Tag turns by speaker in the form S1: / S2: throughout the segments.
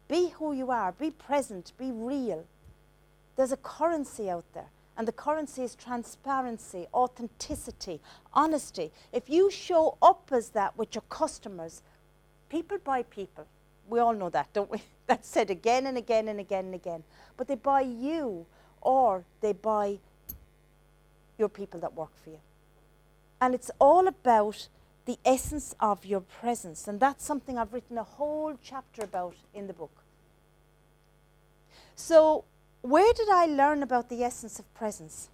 S1: Be who you are. Be present. Be real. There's a currency out there. And the currency is transparency, authenticity, honesty. If you show up as that with your customers, people buy people. We all know that, don't we? That's said again and again and again and again. But they buy you, or they buy your people that work for you. And it's all about the essence of your presence. And that's something I've written a whole chapter about in the book. So, where did I learn about the essence of presence?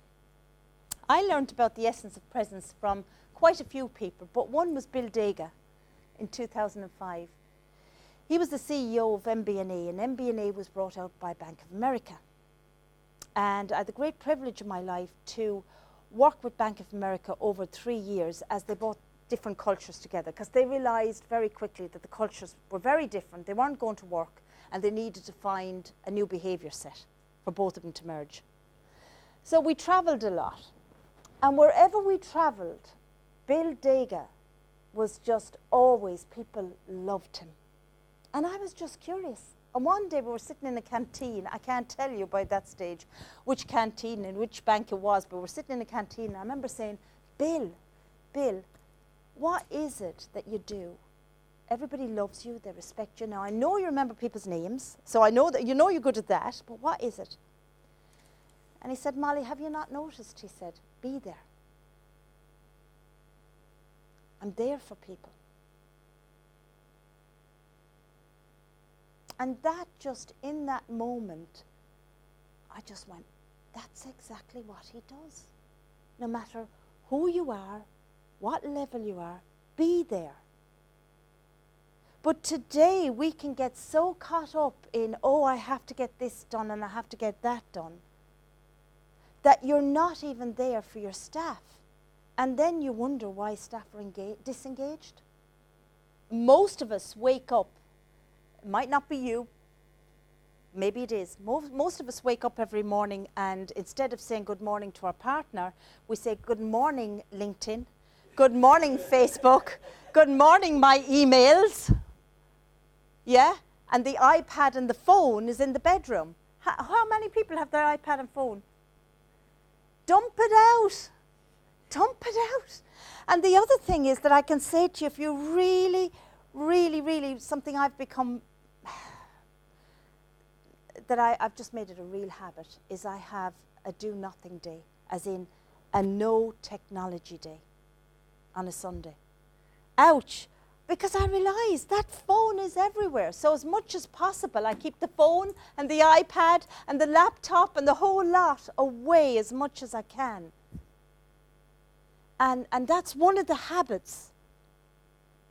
S1: I learned about the essence of presence from quite a few people, but one was Bill Dega in 2005. He was the CEO of MBNA, and MBNA was brought out by Bank of America. And I had the great privilege in my life to work with Bank of America over 3 years as they brought different cultures together, because they realized very quickly that the cultures were very different. They weren't going to work, and they needed to find a new behavior set for both of them to merge. So we traveled a lot. And wherever we traveled, Bill Dega was just always, people loved him. And I was just curious. And one day we were sitting in a canteen. I can't tell you by that stage which canteen and which bank it was, but we were sitting in a canteen. And I remember saying, Bill, what is it that you do? Everybody loves you, they respect you. Now, I know you remember people's names, so I know that you know you're good at that, but what is it? And he said, Molly, have you not noticed? He said, be there. I'm there for people. And that just, in that moment, I just went, that's exactly what he does. No matter who you are, what level you are, be there. But today we can get so caught up in, oh, I have to get this done and I have to get that done, that you're not even there for your staff. And then you wonder why staff are disengaged. Most of us wake up, it might not be you, maybe it is. Most of us wake up every morning, and instead of saying good morning to our partner, we say good morning LinkedIn, good morning Facebook, good morning my emails. Yeah, and the iPad and the phone is in the bedroom. How many people have their iPad and phone? Dump it out. Dump it out. And the other thing is that I can say to you, if you really, something I've become, that I've just made it a real habit, is I have a do nothing day, as in a no technology day on a Sunday. Ouch. Because I realize that phone is everywhere. So as much as possible, I keep the phone and the iPad and the laptop and the whole lot away as much as I can. And that's one of the habits.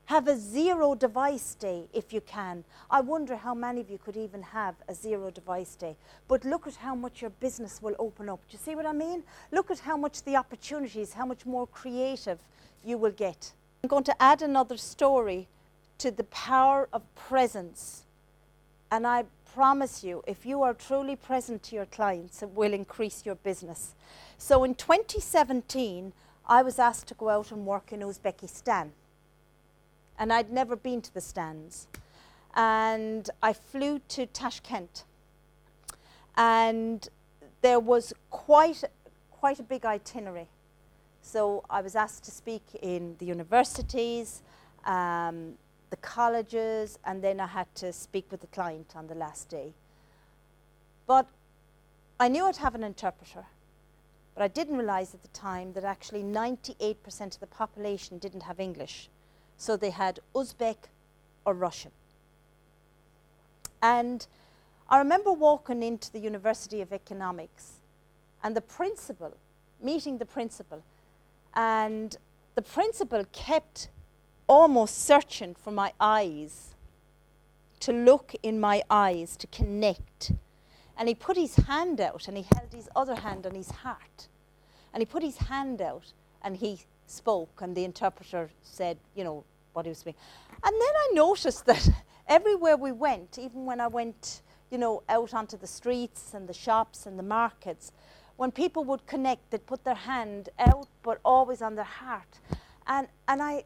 S1: Have a zero device day if you can. I wonder how many of you could even have a zero device day. But look at how much your business will open up. Do you see what I mean? Look at how much the opportunities, how much more creative you will get. I'm going to add another story to the power of presence. And I promise you, if you are truly present to your clients, it will increase your business. So in 2017, I was asked to go out and work in Uzbekistan. And I'd never been to the stands. And I flew to Tashkent. And there was quite a big itinerary. So I was asked to speak in the universities, the colleges, and then I had to speak with the client on the last day. But I knew I'd have an interpreter, but I didn't realize at the time that actually 98% of the population didn't have English. So they had Uzbek or Russian. And I remember walking into the University of Economics and meeting the principal, and the principal kept almost searching for my eyes, to look in my eyes, to connect. And he put his hand out and he held his other hand on his heart. And he put his hand out and he spoke, and the interpreter said, you know, what he was speaking. And then I noticed that everywhere we went, even when I went, you know, out onto the streets and the shops and the markets, when people would connect, they'd put their hand out, but always on their heart. And I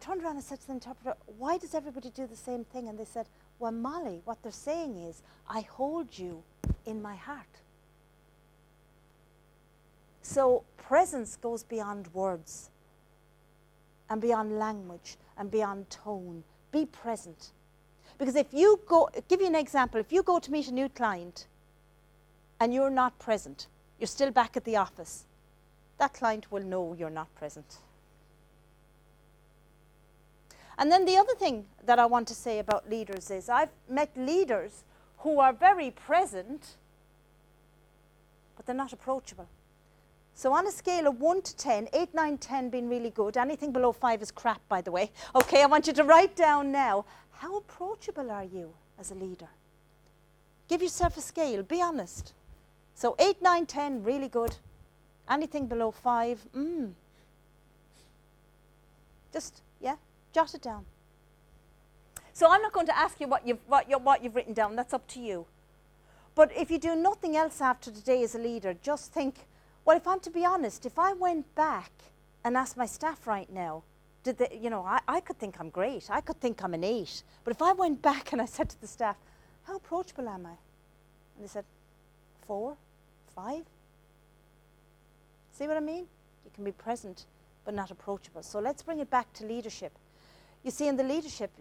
S1: turned around and said to the interpreter, why does everybody do the same thing? And they said, Well, Molly, what they're saying is, I hold you in my heart. So presence goes beyond words and beyond language and beyond tone. Be present. Because if you go, give you an example, if you go to meet a new client and you're not present, you're still back at the office, that client will know you're not present. And then the other thing that I want to say about leaders is I've met leaders who are very present, but they're not approachable. So on a scale of 1 to 10, 8, 9, 10 being really good, anything below 5 is crap, by the way. Okay, I want you to write down now, how approachable are you as a leader? Give yourself a scale, be honest. So 8, 9, 10, really good. Anything below 5, just, yeah, jot it down. So I'm not going to ask you what you've written down, that's up to you. But if you do nothing else after today as a leader, just think, well, if I'm to be honest, if I went back and asked my staff right now, did they, I could think I'm great. I could think I'm an 8. But if I went back and I said to the staff, how approachable am I? And they said, 4, 5. See what I mean? You can be present, but not approachable. So let's bring it back to leadership. You see, in the leadership,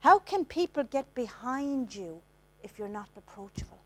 S1: how can people get behind you if you're not approachable?